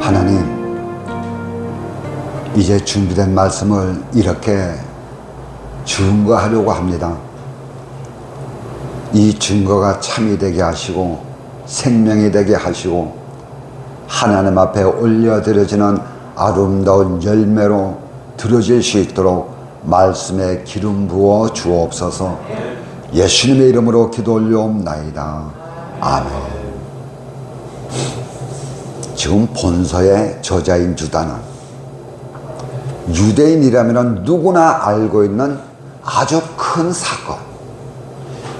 하나님, 이제 준비된 말씀을 이렇게 증거하려고 합니다. 이 증거가 참이 되게 하시고 생명이 되게 하시고 하나님 앞에 올려드려지는 아름다운 열매로 들어질 수 있도록 말씀에 기름 부어 주옵소서. 예수님의 이름으로 기도 올려옵나이다. 아멘. 지금 본서의 저자인 유다는 유대인이라면 누구나 알고 있는 아주 큰 사건,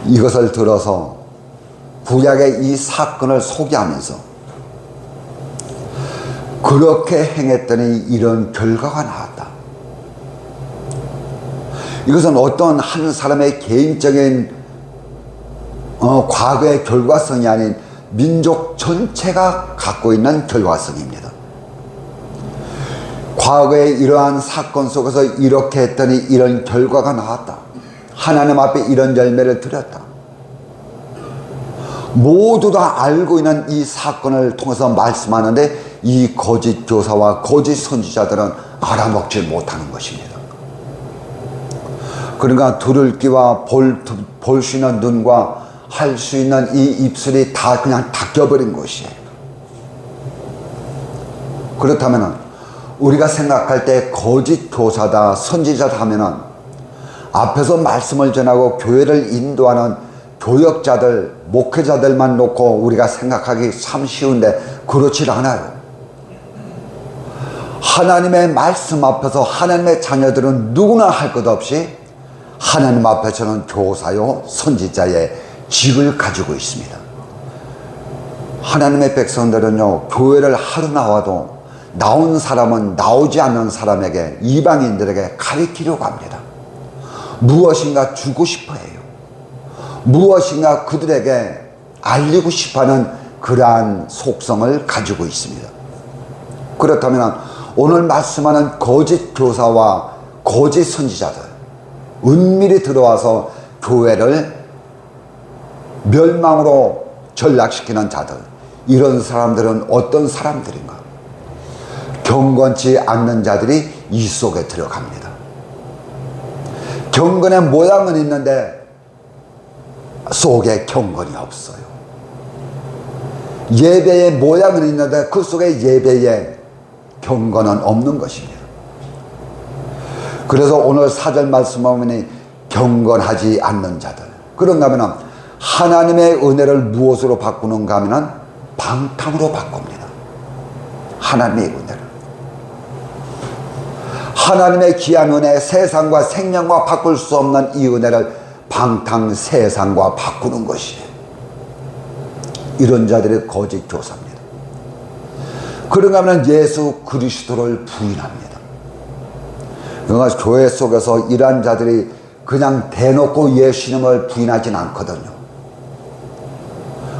이것을 들어서 구약의 이 사건을 소개하면서 그렇게 행했더니 이런 결과가 나왔다. 이것은 어떤 한 사람의 개인적인 과거의 결과성이 아닌 민족 전체가 갖고 있는 결과성입니다. 과거의 이러한 사건 속에서 이렇게 했더니 이런 결과가 나왔다. 하나님 앞에 이런 열매를 드렸다. 모두 다 알고 있는 이 사건을 통해서 말씀하는데 이 거짓 교사와 거짓 선지자들은 알아먹지 못하는 것입니다. 그러니까 들을 귀와 볼 수 있는 눈과 할 수 있는 이 입술이 다 그냥 닫혀버린 것이에요. 그렇다면 우리가 생각할 때 거짓 교사다 선지자다 하면은 앞에서 말씀을 전하고 교회를 인도하는 교역자들, 목회자들만 놓고 우리가 생각하기 참 쉬운데 그렇지 않아요. 하나님의 말씀 앞에서 하나님의 자녀들은 누구나 할 것 없이 하나님 앞에서는 교사요 선지자의 직을 가지고 있습니다. 하나님의 백성들은요, 교회를 하루 나와도 나온 사람은 나오지 않는 사람에게, 이방인들에게 가르치려고 합니다. 무엇인가 주고 싶어 해요. 무엇인가 그들에게 알리고 싶어하는 그러한 속성을 가지고 있습니다. 그렇다면 오늘 말씀하는 거짓 교사와 거짓 선지자들, 은밀히 들어와서 교회를 멸망으로 전락시키는 자들, 이런 사람들은 어떤 사람들인가? 경건치 않는 자들이 이 속에 들어갑니다. 경건의 모양은 있는데 속에 경건이 없어요. 예배의 모양은 있는데 그 속에 예배에 경건은 없는 것입니다. 그래서 오늘 4절 말씀 보면 경건하지 않는 자들, 그런가 하면 하나님의 은혜를 무엇으로 바꾸는가 하면 방탕으로 바꿉니다. 하나님의 은혜를, 하나님의 귀한 은혜, 세상과 생명과 바꿀 수 없는 이 은혜를 방탕 세상과 바꾸는 것이에요. 이런 자들이 거짓 교사입니다. 그런가 하면 예수 그리스도를 부인합니다. 그러니까 교회 속에서 이러한 자들이 그냥 대놓고 예수님을 부인하진 않거든요.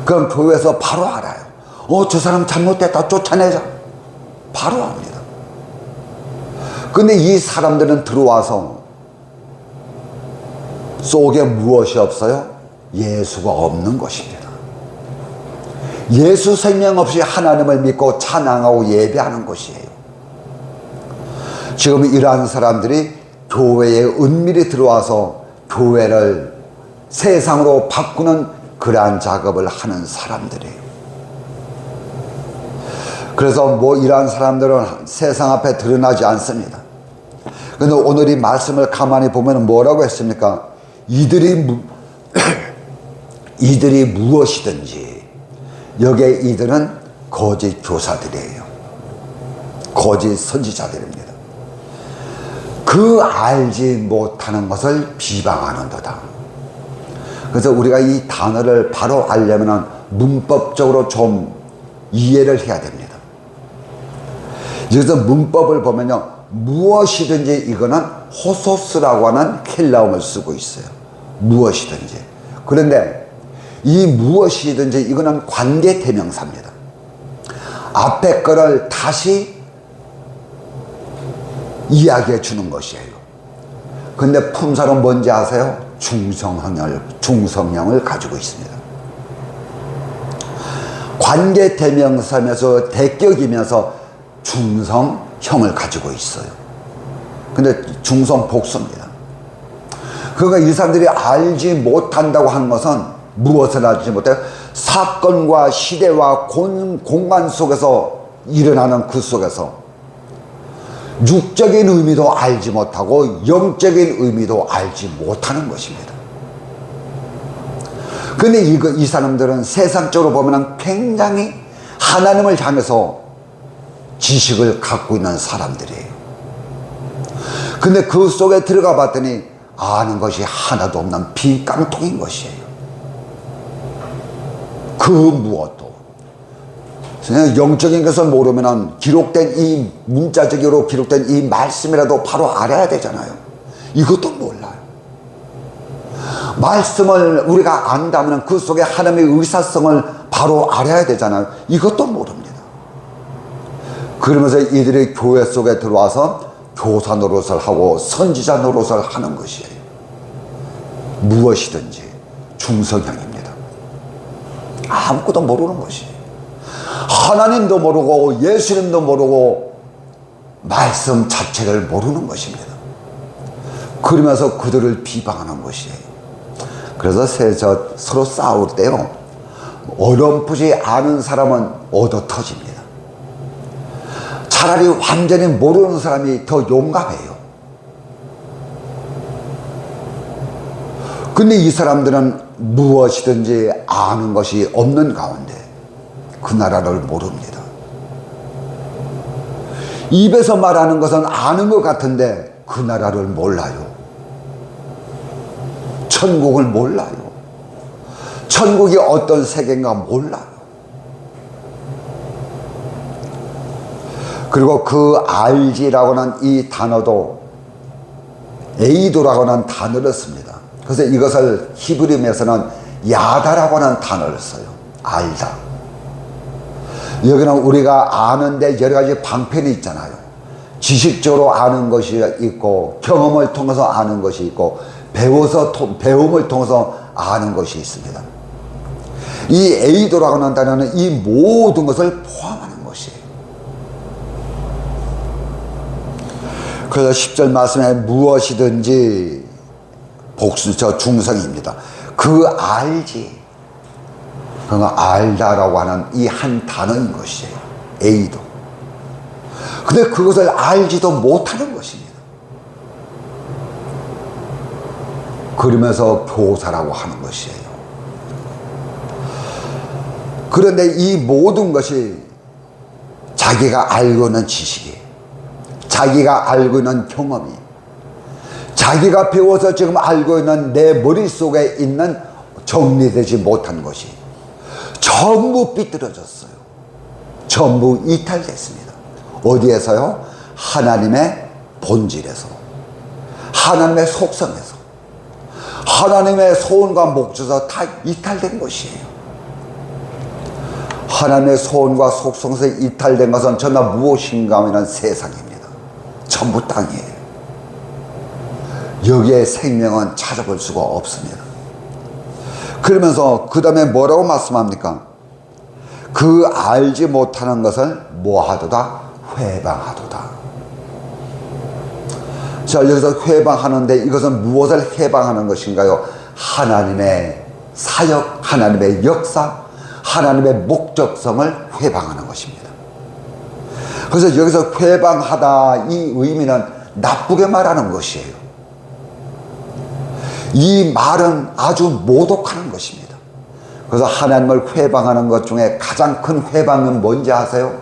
그럼 교회에서 바로 알아요. 저 사람 잘못됐다, 쫓아내자. 바로 압니다. 근데 이 사람들은 들어와서 속에 무엇이 없어요? 예수가 없는 것입니다. 예수 생명 없이 하나님을 믿고 찬양하고 예배하는 것이에요. 지금 이러한 사람들이 교회에 은밀히 들어와서 교회를 세상으로 바꾸는 그러한 작업을 하는 사람들이에요. 그래서 이러한 사람들은 세상 앞에 드러나지 않습니다. 그런데 오늘 이 말씀을 가만히 보면 뭐라고 했습니까? 이들이 무엇이든지, 여기에 이들은 거짓 교사들이에요. 거짓 선지자들입니다. 그 알지 못하는 것을 비방하는도다. 그래서 우리가 이 단어를 바로 알려면 문법적으로 좀 이해를 해야 됩니다. 여기서 문법을 보면요, 무엇이든지 이거는 호소스라고 하는 헬라어를 쓰고 있어요. 무엇이든지. 그런데 이 무엇이든지 이거는 관계대명사입니다. 앞에 거를 다시 이야기해 주는 것이에요. 근데 품사는 뭔지 아세요? 중성형을 가지고 있습니다. 관계대명사면서 대격이면서 중성형을 가지고 있어요. 근데 중성 복수입니다. 그러니까 이 사람들이 알지 못한다고 하는 것은 무엇을 알지 못해요? 사건과 시대와 공간 속에서 일어나는 그 속에서 육적인 의미도 알지 못하고 영적인 의미도 알지 못하는 것입니다. 근데 이 사람들은 세상적으로 보면 굉장히 하나님을 향해서 지식을 갖고 있는 사람들이에요. 근데 그 속에 들어가 봤더니 아는 것이 하나도 없는 빈 깡통인 것이에요. 그 무엇도. 영적인 것을 모르면 기록된 이 문자적으로 기록된 이 말씀이라도 바로 알아야 되잖아요. 이것도 몰라요. 말씀을 우리가 안다면 그 속에 하나님의 의사성을 바로 알아야 되잖아요. 이것도 모릅니다. 그러면서 이들이 교회 속에 들어와서 교사 노릇을 하고 선지자 노릇을 하는 것이에요. 무엇이든지 중성형입니다. 아무것도 모르는 것이에요. 하나님도 모르고 예수님도 모르고 말씀 자체를 모르는 것입니다. 그러면서 그들을 비방하는 것이에요. 그래서 서로 싸울 때요, 어렴풋이 아는 사람은 얻어 터집니다. 차라리 완전히 모르는 사람이 더 용감해요. 근데 이 사람들은 무엇이든지 아는 것이 없는 가운데 그 나라를 모릅니다. 입에서 말하는 것은 아는 것 같은데 그 나라를 몰라요. 천국을 몰라요. 천국이 어떤 세계인가 몰라요. 그리고 그 알지라고는 이 단어도 에이도라고는 단어를 씁니다. 그래서 이것을 히브리에서는 야다라고 하는 단어를 써요. 알다. 여기는 우리가 아는데 여러 가지 방편이 있잖아요. 지식적으로 아는 것이 있고 경험을 통해서 아는 것이 있고 배움을 통해서 아는 것이 있습니다. 이 에이도라고 하는 단어는 이 모든 것을 포함하는 것이에요. 그래서 10절 말씀에 무엇이든지 복수저 중성입니다. 그 알지, 그거 알다라고 하는 이 한 단어인 것이에요. 에이도. 근데 그것을 알지도 못하는 것입니다. 그러면서 교사라고 하는 것이에요. 그런데 이 모든 것이 자기가 알고 있는 지식이, 자기가 알고 있는 경험이, 자기가 배워서 지금 알고 있는 내 머릿속에 있는 정리되지 못한 것이 전부 삐뚤어졌어요. 전부 이탈됐습니다. 어디에서요? 하나님의 본질에서, 하나님의 속성에서, 하나님의 소원과 목적에서 다 이탈된 것이에요. 하나님의 소원과 속성에서 이탈된 것은 전부 무엇인가 하면 세상입니다. 전부 땅이에요. 여기에 생명은 찾아볼 수가 없습니다. 그러면서 그 다음에 뭐라고 말씀합니까? 그 알지 못하는 것을 뭐하도다? 회방하도다. 자, 여기서 회방하는데 이것은 무엇을 회방하는 것인가요? 하나님의 사역, 하나님의 역사, 하나님의 목적성을 회방하는 것입니다. 그래서 여기서 회방하다, 이 의미는 나쁘게 말하는 것이에요. 이 말은 아주 모독하는 것입니다. 그래서 하나님을 회방하는 것 중에 가장 큰 회방은 뭔지 아세요?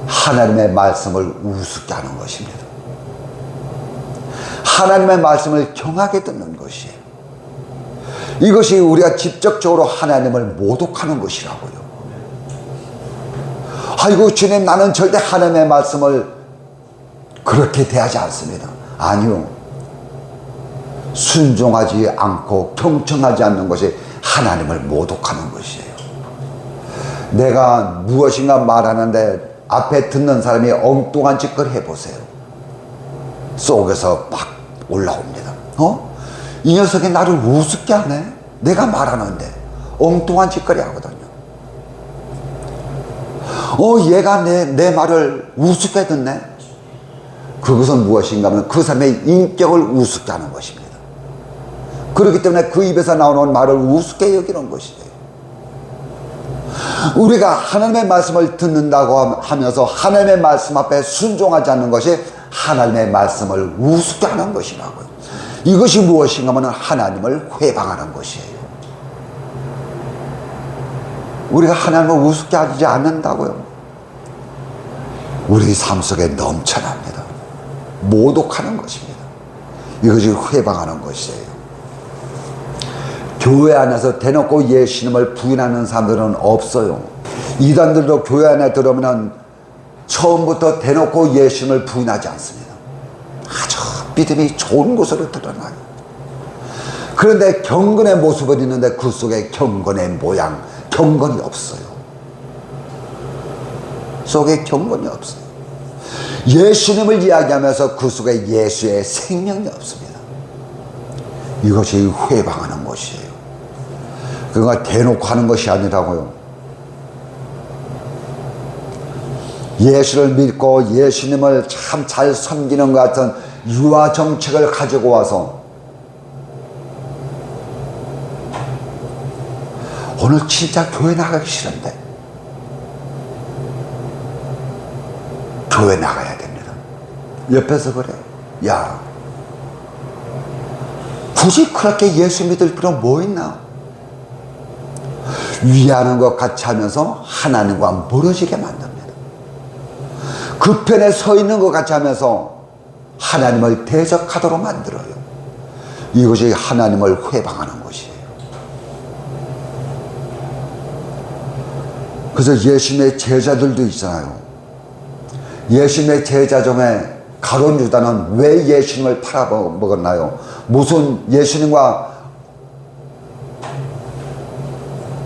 하나님의 말씀을 우습게 하는 것입니다. 하나님의 말씀을 경하게 듣는 것이에요. 이것이 우리가 직접적으로 하나님을 모독하는 것이라고요. 아이고 주님, 나는 절대 하나님의 말씀을 그렇게 대하지 않습니다. 아니요. 순종하지 않고 경청하지 않는 것이 하나님을 모독하는 것이에요. 내가 무엇인가 말하는데 앞에 듣는 사람이 엉뚱한 짓을 해보세요. 속에서 막 올라옵니다. 이 녀석이 나를 우습게 하네? 내가 말하는데 엉뚱한 짓거리 하거든요. 얘가 내 말을 우습게 듣네. 그것은 무엇인가 하면 그 사람의 인격을 우습게 하는 것입니다. 그렇기 때문에 그 입에서 나오는 말을 우습게 여기는 것이에요. 우리가 하나님의 말씀을 듣는다고 하면서 하나님의 말씀 앞에 순종하지 않는 것이 하나님의 말씀을 우습게 하는 것이라고요. 이것이 무엇인가 하면 하나님을 회방하는 것이에요. 우리가 하나님을 우습게 하지 않는다고요. 우리 삶 속에 넘쳐납니다. 모독하는 것입니다. 이것이 회방하는 것이에요. 교회 안에서 대놓고 예수님을 부인하는 사람들은 없어요. 이단들도 교회 안에 들어오면 처음부터 대놓고 예수님을 부인하지 않습니다. 아주 믿음이 좋은 곳으로 드러나요. 그런데 경건의 모습은 있는데 그 속에 경건의 모양, 경건이 없어요. 속에 경건이 없어요. 예수님을 이야기하면서 그 속에 예수의 생명이 없습니다. 이것이 회방하는 것이에요. 그가 대놓고 하는 것이 아니라고요. 예수를 믿고 예수님을 참 잘 섬기는 것 같은 유아 정책을 가지고 와서 오늘 진짜 교회 나가기 싫은데 교회 나가야 됩니다. 옆에서 그래. 야, 굳이 그렇게 예수 믿을 필요 뭐 있나? 위하는 것 같이 하면서 하나님과 멀어지게 만듭니다. 그 편에 서 있는 것 같이 하면서 하나님을 대적하도록 만들어요. 이것이 하나님을 회방하는 것이에요. 그래서 예수님의 제자들도 있잖아요. 예수님의 제자 중에 가룟 유다는 왜 예수님을 팔아먹었나요? 무슨 예수님과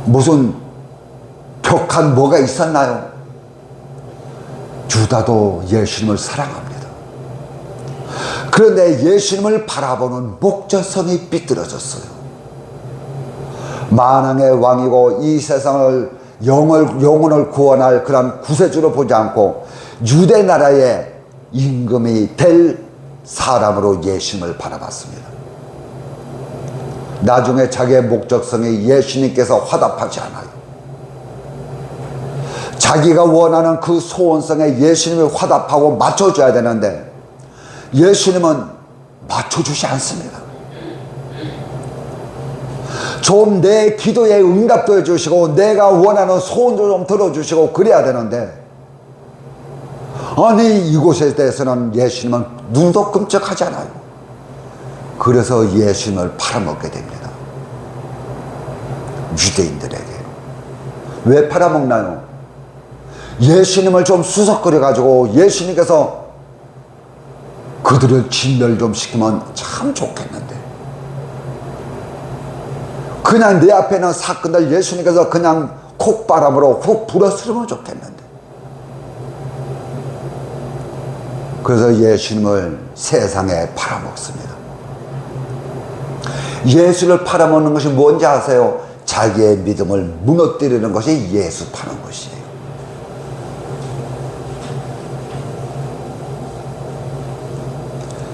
무슨 격한 뭐가 있었나요? 유다도 예수님을 사랑합니다. 그런데 예수님을 바라보는 목적성이 삐뚤어졌어요. 만왕의 왕이고 이 세상을 영혼을 구원할 그런 구세주로 보지 않고 유대 나라의 임금이 될 사람으로 예수님을 바라봤습니다. 나중에 자기의 목적성이 예수님께서 화답하지 않아요. 자기가 원하는 그 소원성에 예수님이 화답하고 맞춰줘야 되는데 예수님은 맞춰주지 않습니다. 좀 내 기도에 응답도 해주시고 내가 원하는 소원도 좀 들어주시고 그래야 되는데 아니 이곳에 대해서는 예수님은 눈도 끔찍하지 않아요. 그래서 예수님을 팔아먹게 됩니다. 유대인들에게. 왜 팔아먹나요? 예수님을 좀 수석거려 가지고 예수님께서 그들을 진멸 좀 시키면 참 좋겠는데 그냥 내 앞에 있는 사건들 예수님께서 그냥 콧바람으로 훅 불어쓰면 좋겠는데 그래서 예수님을 세상에 팔아먹습니다. 예수를 팔아먹는 것이 뭔지 아세요? 자기의 믿음을 무너뜨리는 것이 예수 파는 것이에요.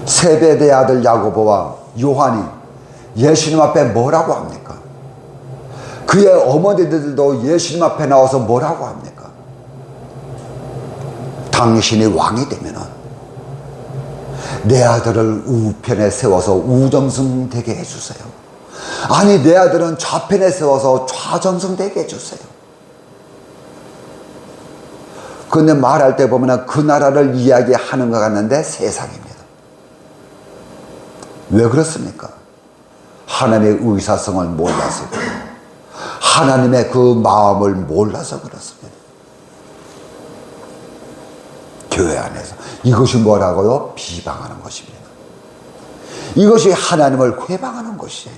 세베대의 아들 야고보와 요한이 예수님 앞에 뭐라고 합니까? 그의 어머니들도 예수님 앞에 나와서 뭐라고 합니까? 당신이 왕이 되면은 내 아들을 우편에 세워서 우정승되게 해주세요. 아니 내 아들은 좌편에 세워서 좌정승되게 해주세요. 그런데 말할 때 보면 그 나라를 이야기하는 것 같는데 세상입니다. 왜 그렇습니까? 하나님의 의사성을 몰라서 하나님의 그 마음을 몰라서 그렇습니다. 교회 안에서 이것이 뭐라고요? 비방하는 것입니다. 이것이 하나님을 회방하는 것이에요.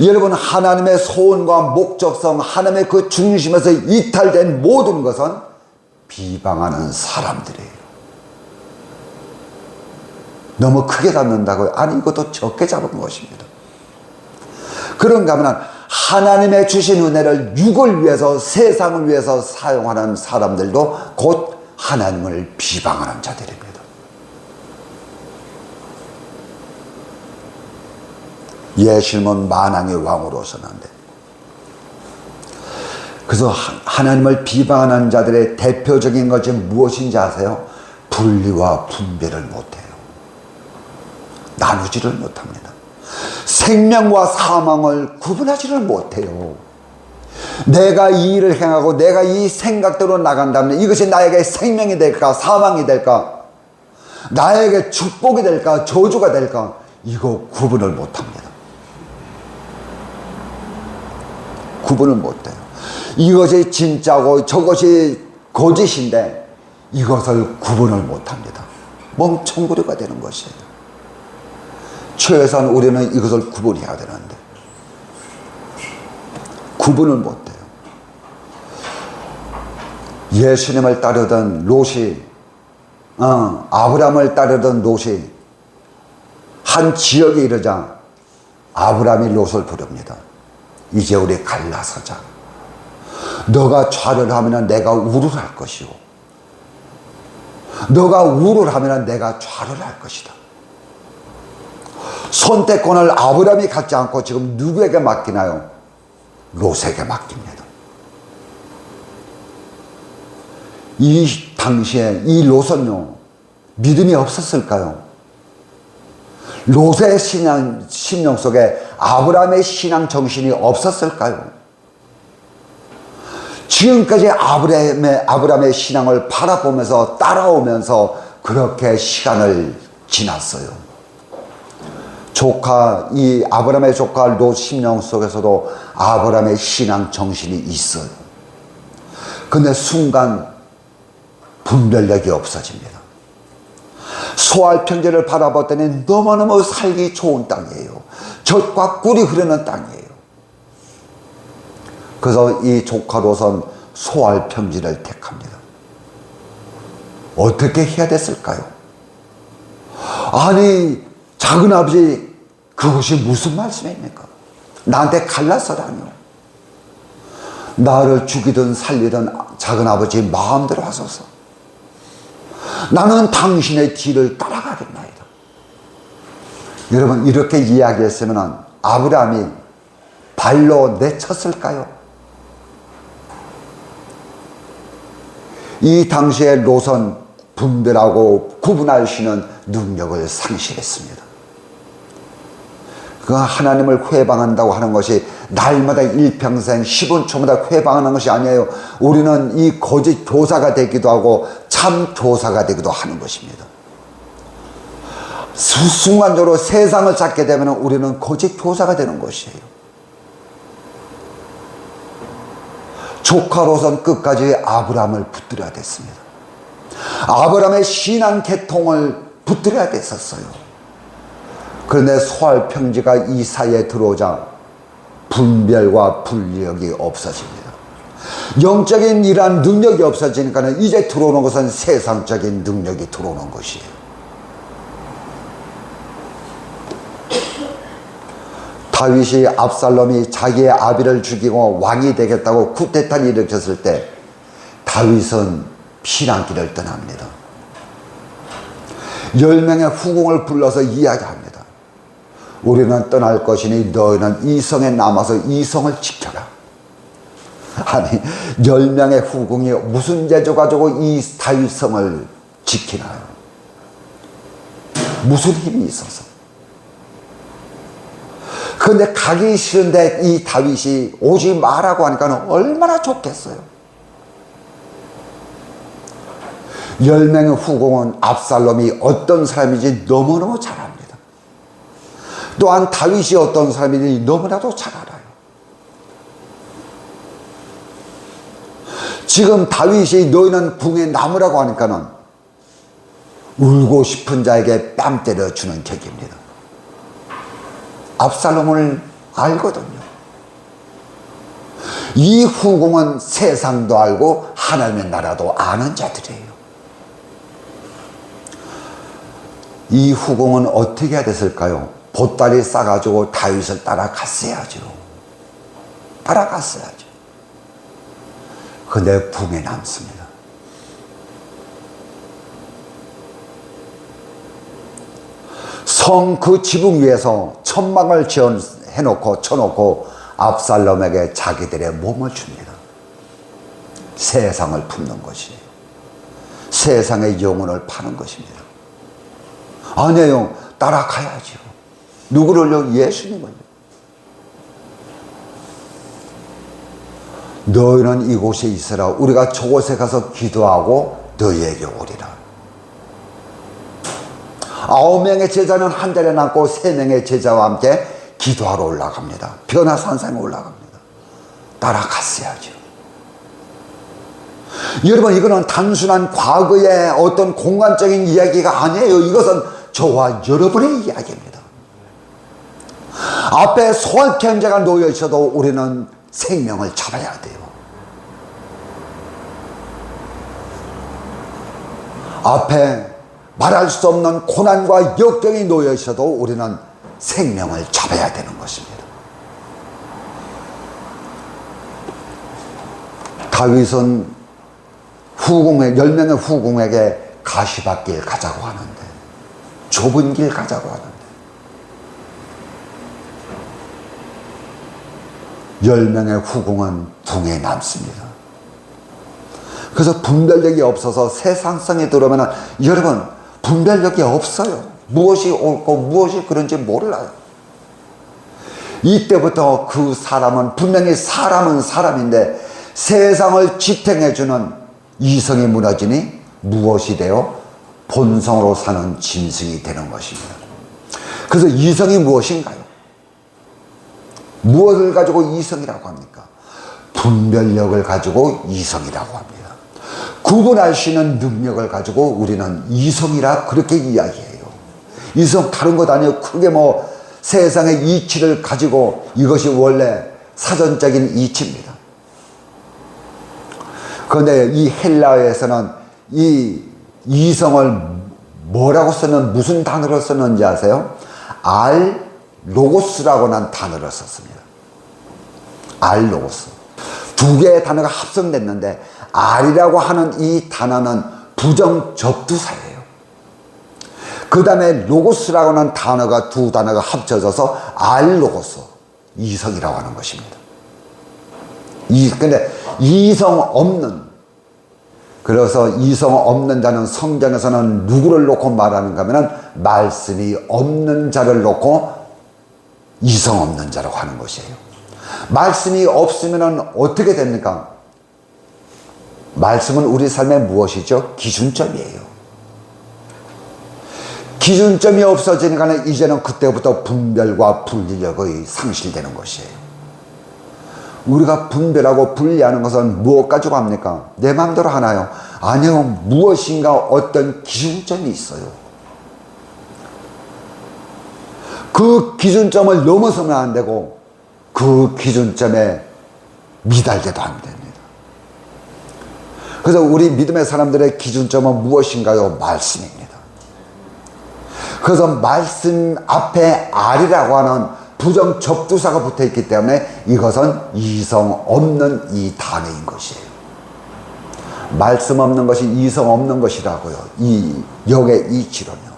여러분 하나님의 소원과 목적성 하나님의 그 중심에서 이탈된 모든 것은 비방하는 사람들이에요. 너무 크게 잡는다고요? 아니 이것도 적게 잡은 것입니다. 그런가 하면 하나님의 주신 은혜를 육을 위해서, 세상을 위해서 사용하는 사람들도 곧 하나님을 비방하는 자들입니다. 예수님은 만왕의 왕으로서는데, 그래서 하나님을 비방하는 자들의 대표적인 것이 무엇인지 아세요? 분리와 분별을 못해요. 나누지를 못합니다. 생명과 사망을 구분하지를 못해요. 내가 이 일을 행하고 내가 이 생각대로 나간다면 이것이 나에게 생명이 될까, 사망이 될까, 나에게 축복이 될까, 저주가 될까, 이거 구분을 못합니다. 구분을 못해요. 이것이 진짜고 저것이 거짓인데 이것을 구분을 못합니다. 멍청구리가 되는 것이에요. 최소한 우리는 이것을 구분해야 되는데 구분을 못해요. 예수님을 따르던 롯이, 아브라함을 따르던 롯이 한 지역에 이르자 아브라함이 롯을 부릅니다. 이제 우리 갈라서자. 너가 좌를 하면 내가 우를 할 것이고, 너가 우를 하면 내가 좌를 할 것이다. 선택권을 아브라함이 갖지 않고 지금 누구에게 맡기나요? 롯에게 맡깁니다. 이 당시에 이 롯은요, 믿음이 없었을까요? 롯의 심령 속에 아브라함의 신앙 정신이 없었을까요? 지금까지 아브라함의 신앙을 바라보면서 따라오면서 그렇게 시간을 지났어요. 이 아브라함의 조카 롯 심령 속에서도 아브라함의 신앙 정신이 있어요. 근데 순간 분별력이 없어집니다. 소알 평지를 바라봤더니 너무너무 살기 좋은 땅이에요. 젖과 꿀이 흐르는 땅이에요. 그래서 이 조카 롯은 소알 평지를 택합니다. 어떻게 해야 됐을까요? 아니, 작은 아버지, 그것이 무슨 말씀입니까? 나한테 갈라서라뇨. 나를 죽이든 살리든 작은 아버지 마음대로 하소서. 나는 당신의 뒤를 따라가겠나이다. 여러분, 이렇게 이야기했으면 아브라함이 발로 내쳤을까요? 이 당시에 롯은 분별하고 구분할 수 있는 능력을 상실했습니다. 그 하나님을 회방한다고 하는 것이 날마다 일평생 10분 초마다 회방하는 것이 아니에요. 우리는 이 거짓 교사가 되기도 하고 참 교사가 되기도 하는 것입니다. 순간적으로 세상을 찾게 되면 우리는 거짓 교사가 되는 것이에요. 조카 롯은 끝까지 아브라함을 붙들어야 됐습니다. 아브라함의 신앙 계통을 붙들어야 됐었어요. 그런데 소알 평지가 이 사이에 들어오자 분별과 분력이 없어집니다. 영적인 이러한 능력이 없어지니까 이제 들어오는 것은 세상적인 능력이 들어오는 것이에요. 다윗이 압살롬이 자기의 아비를 죽이고 왕이 되겠다고 쿠데타를 일으켰을 때 다윗은 피난길을 떠납니다. 10명의 후궁을 불러서 이야기합니다. 우리는 떠날 것이니 너희는 이 성에 남아서 이 성을 지켜라. 아니, 10명의 후궁이 무슨 재주 가지고 이 다윗 성을 지키나요? 무슨 힘이 있어서? 그런데 가기 싫은데 이 다윗이 오지 마라고 하니까 얼마나 좋겠어요. 10명의 후궁은 압살롬이 어떤 사람인지 너무너무 잘 압니다. 또한 다윗이 어떤 사람인지 너무나도 잘 알아요. 지금 다윗이 너희는 궁에 남으라고 하니까는 울고 싶은 자에게 뺨 때려주는 격입니다. 압살롬을 알거든요. 이 후궁은 세상도 알고 하나님의 나라도 아는 자들이에요. 이 후궁은 어떻게 해야 됐을까요? 보따리 싸가지고 다윗을 따라갔어야죠. 따라갔어야죠. 근데 붕에 남습니다. 성 그 지붕 위에서 천막을 쳐놓고 압살롬에게 자기들의 몸을 줍니다. 세상을 품는 것이에요. 세상의 영혼을 파는 것입니다. 아니에요. 따라가야죠. 누구를요? 예수님을요. 너희는 이곳에 있으라. 우리가 저곳에 가서 기도하고 너희에게 오리라. 9명의 제자는 한 자리에 남고 3명의 제자와 함께 기도하러 올라갑니다. 변화산상에 올라갑니다. 따라갔어야죠. 여러분, 이거는 단순한 과거의 어떤 공간적인 이야기가 아니에요. 이것은 저와 여러분의 이야기입니다. 앞에 소환경제가 놓여 있어도 우리는 생명을 잡아야 돼요. 앞에 말할 수 없는 고난과 역경이 놓여 있어도 우리는 생명을 잡아야 되는 것입니다. 다윗은 10명의 후궁에게 가시밭길 가자고 하는데, 좁은 길 가자고 하는데 10명의 후궁은 붕에 남습니다. 그래서 분별력이 없어서 세상성에 들어오면 여러분, 분별력이 없어요. 무엇이 옳고 무엇이 그런지 몰라요. 이때부터 그 사람은 분명히 사람은 사람인데 세상을 지탱해주는 이성이 무너지니 무엇이 되어 본성으로 사는 짐승이 되는 것입니다. 그래서 이성이 무엇인가요? 무엇을 가지고 이성이라고 합니까? 분별력을 가지고 이성이라고 합니다. 구분할 수 있는 능력을 가지고 우리는 이성이라 그렇게 이야기해요. 이성 다른 것 아니에요. 크게 뭐 세상의 이치를 가지고, 이것이 원래 사전적인 이치입니다. 그런데 이 헬라어에서는 이 이성을 뭐라고 쓰는, 무슨 단어로 썼는지 아세요? 알로고스라고는 단어를 썼습니다. 알로고스. 두 개의 단어가 합성됐는데 알이라고 하는 이 단어는 부정접두사예요. 그 다음에 로고스라고 하는 단어가, 두 단어가 합쳐져서 알로고스, 이성이라고 하는 것입니다. 근데 이성 없는, 그래서 이성 없는 자는 성경에서는 누구를 놓고 말하는가 하면 말씀이 없는 자를 놓고 이성 없는 자라고 하는 것이에요. 말씀이 없으면 어떻게 됩니까? 말씀은 우리 삶의 무엇이죠? 기준점이에요. 기준점이 없어지니까 이제는 그때부터 분별과 분리력이 상실되는 것이에요. 우리가 분별하고 분리하는 것은 무엇 가지고 합니까? 내 마음대로 하나요? 아니요. 무엇인가 어떤 기준점이 있어요. 그 기준점을 넘어서면 안 되고 그 기준점에 미달게도 안 됩니다. 그래서 우리 믿음의 사람들의 기준점은 무엇인가요? 말씀입니다. 그래서 말씀 앞에 알이라고 하는 부정접두사가 붙어있기 때문에 이것은 이성 없는 이 단어인 것이에요. 말씀 없는 것이 이성 없는 것이라고요. 이 역의 이치로요.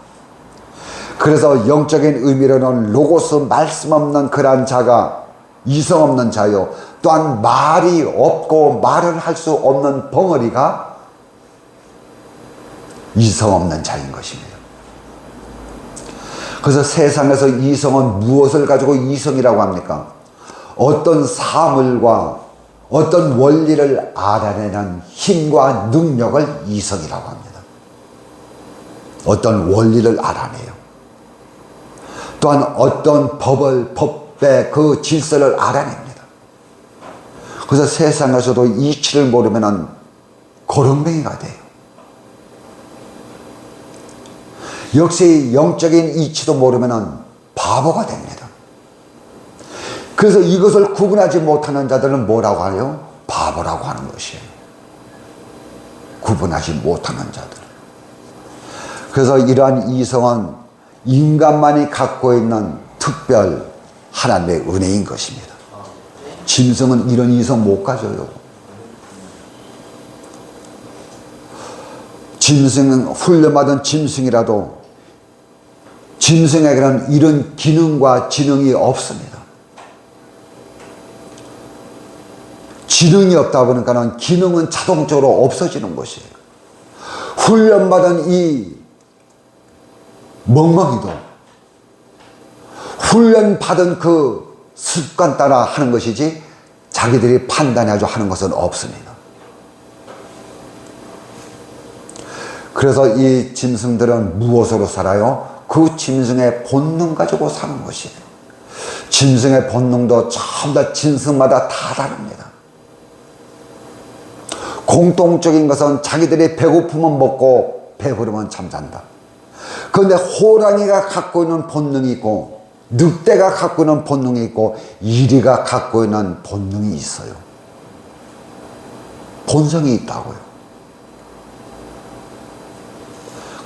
그래서 영적인 의미로는 로고스, 말씀 없는 그러한 자가 이성 없는 자요. 또한 말이 없고 말을 할 수 없는 벙어리가 이성 없는 자인 것입니다. 그래서 세상에서 이성은 무엇을 가지고 이성이라고 합니까? 어떤 사물과 어떤 원리를 알아내는 힘과 능력을 이성이라고 합니다. 어떤 원리를 알아내요. 또한 어떤 법의 그 질서를 알아냅니다. 그래서 세상에서도 이치를 모르면 고렁뱅이가 돼요. 역시 영적인 이치도 모르면 바보가 됩니다. 그래서 이것을 구분하지 못하는 자들은 뭐라고 하요? 바보라고 하는 것이에요. 구분하지 못하는 자들. 그래서 이러한 이성은 인간만이 갖고 있는 특별 하나님의 은혜인 것입니다. 짐승은 이런 이성 못 가져요. 짐승은 훈련받은 짐승이라도 짐승에게는 이런 기능과 지능이 없습니다. 지능이 없다 보니까는 기능은 자동적으로 없어지는 것이에요. 훈련받은 이 멍멍이도 훈련받은 그 습관 따라 하는 것이지 자기들이 판단해서 하는 것은 없습니다. 그래서 이 짐승들은 무엇으로 살아요? 그 짐승의 본능 가지고 사는 것이에요. 짐승의 본능도 전부 다 짐승마다 다 다릅니다. 공통적인 것은 자기들이 배고프면 먹고 배부르면 잠잔다. 그런데 호랑이가 갖고 있는 본능이 있고 늑대가 갖고 있는 본능이 있고 이리가 갖고 있는 본능이 있어요. 본성이 있다고요.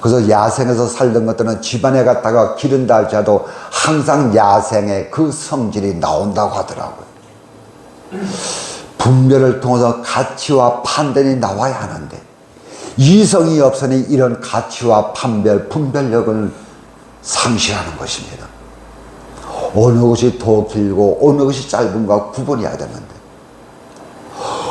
그래서 야생에서 살던 것들은 집안에 갔다가 기른다 할지라도 항상 야생의 그 성질이 나온다고 하더라고요. 분별을 통해서 가치와 판단이 나와야 하는데 이성이 없으니 이런 가치와 분별력을 상실하는 것입니다. 어느 것이 더 길고 어느 것이 짧은가 구분해야 되는데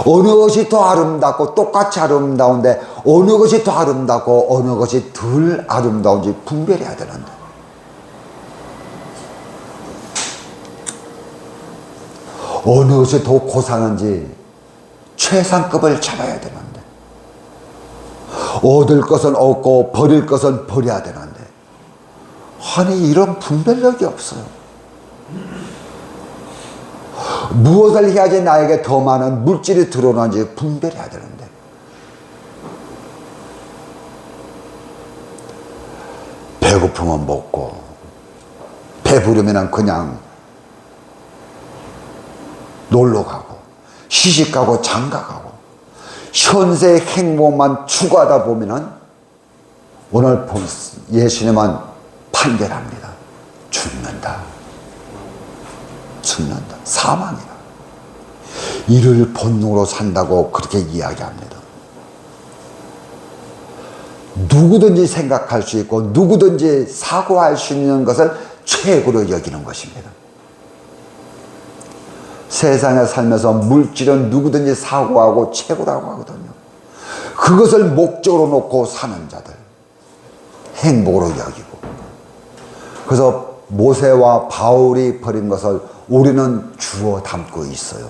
어느 것이 더 아름답고 똑같이 아름다운데 어느 것이 더 아름답고 어느 것이 덜 아름다운지 분별해야 되는데 어느 것이 더 고상한지 최상급을 잡아야 되는데 얻을 것은 얻고 버릴 것은 버려야 되는데 아니 이런 분별력이 없어요. 무엇을 해야지 나에게 더 많은 물질이 들어오는지 분별해야 되는데 배고프면 먹고 배부르면 그냥 놀러가고 시집가고 장가가고 현세의 행복만 추구하다 보면 오늘 예수님은 판결합니다. 죽는다. 사망이다. 이를 본능으로 산다고 그렇게 이야기합니다. 누구든지 생각할 수 있고 누구든지 사고할 수 있는 것을 최고로 여기는 것입니다. 세상에 살면서 물질은 누구든지 사고하고 최고라고 하거든요. 그것을 목적으로 놓고 사는 자들 행복으로 여기고 그래서 모세와 바울이 버린 것을 우리는 주워 담고 있어요.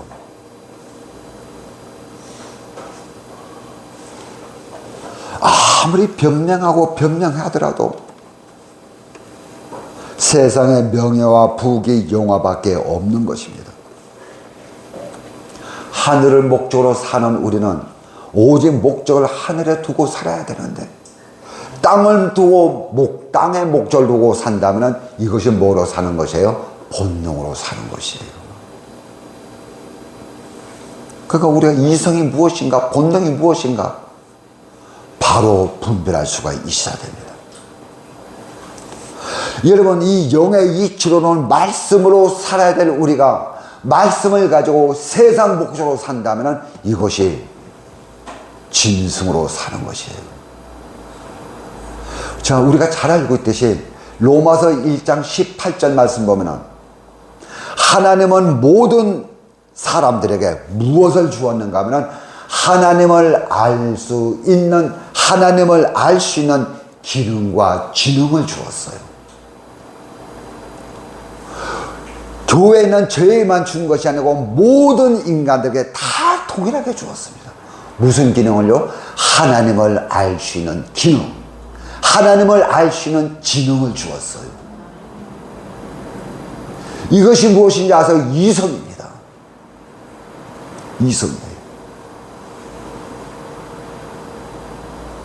아무리 변명하고 변명하더라도 세상의 명예와 부귀 영화밖에 없는 것입니다. 하늘을 목적으로 사는 우리는 오직 목적을 하늘에 두고 살아야 되는데 땅을 두고 땅의 목적을 두고 산다면 이것이 뭐로 사는 것이에요? 본능으로 사는 것이에요. 그러니까 우리가 이성이 무엇인가 본능이 무엇인가 바로 분별할 수가 있어야 됩니다. 여러분 이 영의 이치로는 말씀으로 살아야 될 우리가 말씀을 가지고 세상 목적으로 산다면 이것이 짐승으로 사는 것이에요. 자, 우리가 잘 알고 있듯이 로마서 1장 18절 말씀 보면은 하나님은 모든 사람들에게 무엇을 주었는가 하면 하나님을 알 수 있는 기능과 지능을 주었어요. 교회는 저에게만 준 것이 아니고 모든 인간들에게 다 동일하게 주었습니다. 무슨 기능을요? 하나님을 알 수 있는 기능, 하나님을 알 수 있는 지능을 주었어요. 이것이 무엇인지 아세요? 이성입니다. 이성이에요.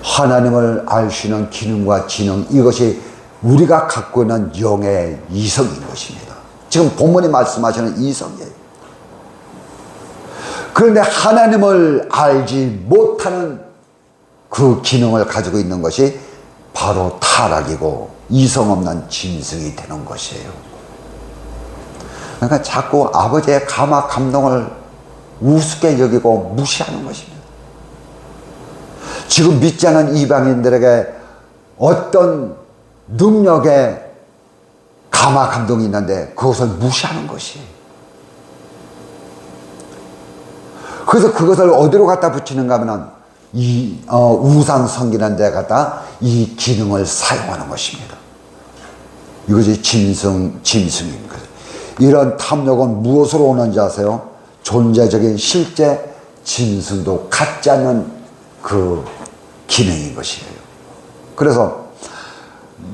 하나님을 알 수 있는 기능과 지능, 이것이 우리가 갖고 있는 영의 이성인 것입니다. 지금 본문이 말씀하시는 이성이에요. 그런데 하나님을 알지 못하는 그 기능을 가지고 있는 것이 바로 타락이고 이성 없는 짐승이 되는 것이에요. 그러니까 자꾸 아버지의 감화 감동을 우습게 여기고 무시하는 것입니다. 지금 믿지 않은 이방인들에게 어떤 능력의 감화 감동이 있는데 그것을 무시하는 것이. 그래서 그것을 어디로 갖다 붙이는가 하면 우상 섬기는 데 갖다 이 기능을 사용하는 것입니다. 이것이 짐승인 거예요. 이런 탐욕은 무엇으로 오는지 아세요? 존재적인 실제 짐승도 갖지 않는 그 기능인 것이에요. 그래서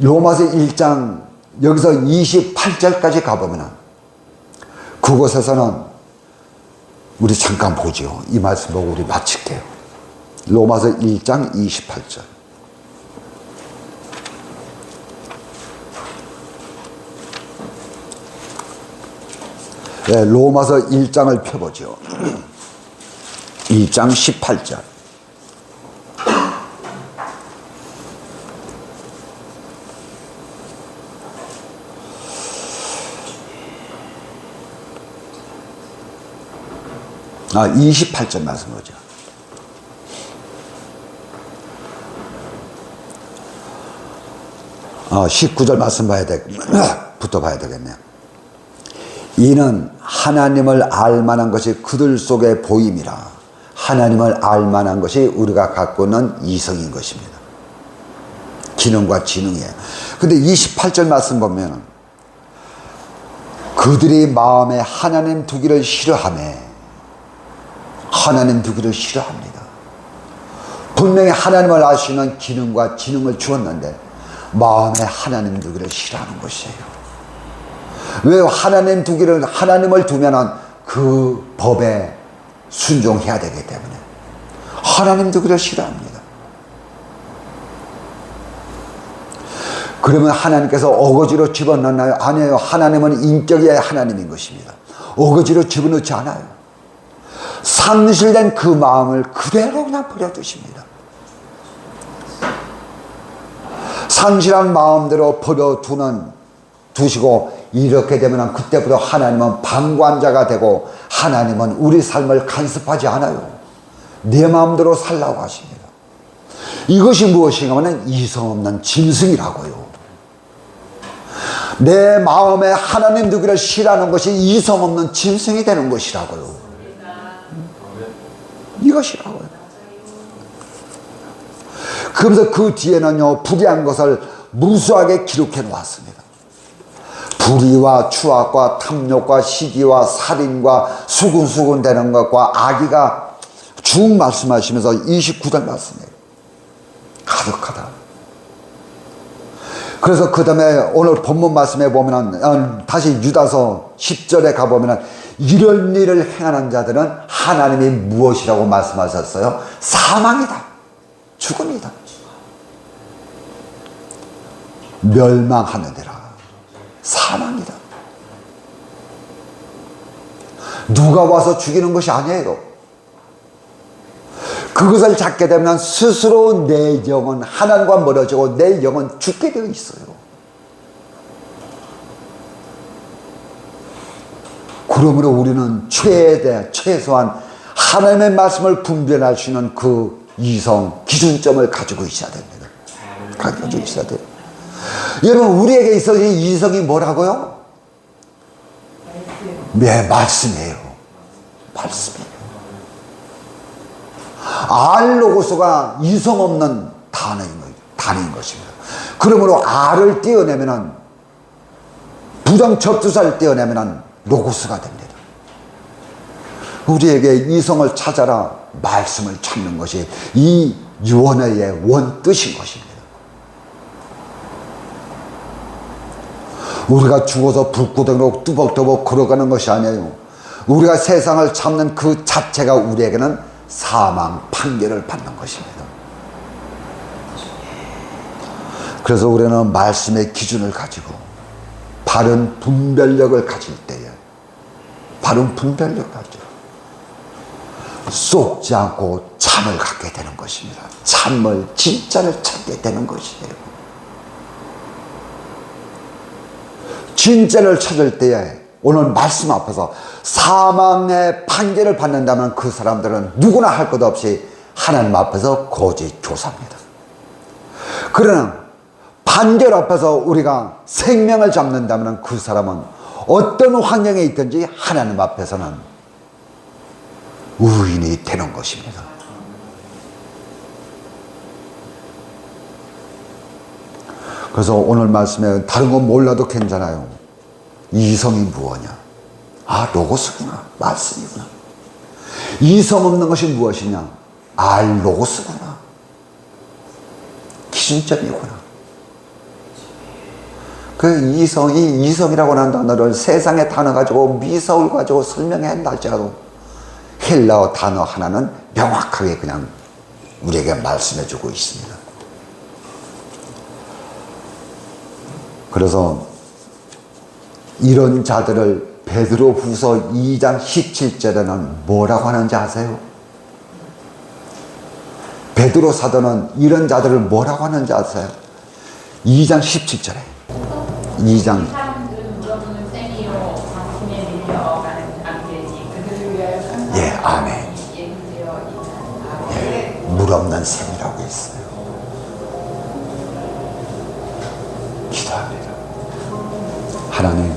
로마서 1장 여기서 28절까지 가보면 그곳에서는 우리 잠깐 보죠. 이 말씀 보고 우리 마칠게요. 로마서 1장 28절. 네, 로마서 1장을 펴보죠. 1장 18절. 아, 28절 말씀 보죠. 아, 19절 말씀 부터 봐야 되겠네요. 이는 하나님을 알만한 것이 그들 속에 보임이라. 하나님을 알만한 것이 우리가 갖고 있는 이성인 것입니다. 기능과 지능이에요. 근데 28절 말씀 보면 그들이 마음에 하나님 두기를 싫어하며 하나님 두기를 싫어합니다. 분명히 하나님을 알 수 있는 기능과 지능을 주었는데 마음에 하나님 두기를 싫어하는 것이에요. 왜 하나님을 두면은 그 법에 순종해야 되기 때문에 하나님 두기를 싫어합니다. 그러면 하나님께서 어거지로 집어넣나요? 아니에요. 하나님은 인격의 하나님인 것입니다. 어거지로 집어넣지 않아요. 상실된 그 마음을 그대로 그냥 버려두십니다. 상실한 마음대로 두시고 이렇게 되면 그때부터 하나님은 방관자가 되고 하나님은 우리 삶을 간섭하지 않아요. 내 마음대로 살라고 하십니다. 이것이 무엇인가 하면 이성 없는 짐승이라고요. 내 마음에 하나님 두기를 싫어하는 것이 이성 없는 짐승이 되는 것이라고요. 이것이라고요. 그러면서 그 뒤에는요, 불의한 것을 무수하게 기록해 놓았습니다. 불의와 추악과 탐욕과 시기와 살인과 수군수군 되는 것과 악의가 쭉 말씀하시면서 29절 말씀이에요. 가득하다. 그래서 그 다음에 오늘 본문 말씀에 보면 다시 유다서 10절에 가보면 이런 일을 행하는 자들은 하나님이 무엇이라고 말씀하셨어요? 사망이다. 죽음이다. 멸망하느니라. 사망이다. 누가 와서 죽이는 것이 아니에요. 그것을 찾게 되면 스스로 내 영은 하나님과 멀어지고 내 영은 죽게 되어 있어요. 그러므로 우리는 최소한 하나님의 말씀을 분별할 수 있는 그 이성 기준점을 가지고 있어야 됩니다. 가지고 있어야 돼요. 여러분, 우리에게 있어서 이 이성이 뭐라고요? 네, 말씀이에요. 말씀이에요. 알로고스가 이성 없는 단어인 것입니다. 그러므로 알을 떼어내면은 부정 접두사를 떼어내면은 로고스가 됩니다. 우리에게 이성을 찾아라 말씀을 찾는 것이 이 유언의 원뜻인 것입니다. 우리가 죽어서 불구덩이로 뚜벅뚜벅 걸어가는 것이 아니에요. 우리가 세상을 참는 그 자체가 우리에게는 사망 판결을 받는 것입니다. 그래서 우리는 말씀의 기준을 가지고 바른 분별력을 가질 때에 바른 분별력을 가지고 속지 않고 참을 갖게 되는 것입니다. 참을 진짜를 찾게 되는 것이에요. 진짜를 찾을 때에 오늘 말씀 앞에서 사망의 판결을 받는다면 그 사람들은 누구나 할 것 없이 하나님 앞에서 고지교사입니다. 그러나 판결 앞에서 우리가 생명을 잡는다면 그 사람은 어떤 환경에 있든지 하나님 앞에서는 의인이 되는 것입니다. 그래서 오늘 말씀에 다른 건 몰라도 괜찮아요. 이성이 무엇이냐? 아, 로고스구나. 말씀이구나. 이성 없는 것이 무엇이냐? 아, 로고스구나. 기준점이구나. 그 이성이라고 하는 단어를 세상의 단어 가지고 미성을 가지고 설명해 한다 할지라도 헬라어 단어 하나는 명확하게 그냥 우리에게 말씀해 주고 있습니다. 그래서 이런 자들을 베드로후서 2장 17절에는 뭐라고 하는지 아세요? 베드로 사도는 이런 자들을 뭐라고 하는지 아세요? 2장 17절에 2장 예, 아멘. 예, 물 없는 샘이라고 있어요. 기도합니다. 하나님,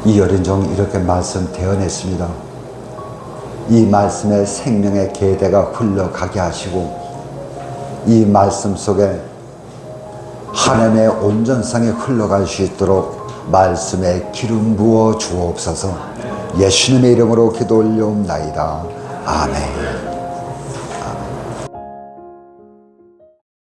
이 어린 종 이렇게 말씀 대언했습니다. 이 말씀에 생명의 계대가 흘러가게 하시고 이 말씀 속에 하나님의 온전성이 흘러갈 수 있도록 말씀에 기름 부어 주옵소서. 예수님의 이름으로 기도 올려옵나이다. 아멘.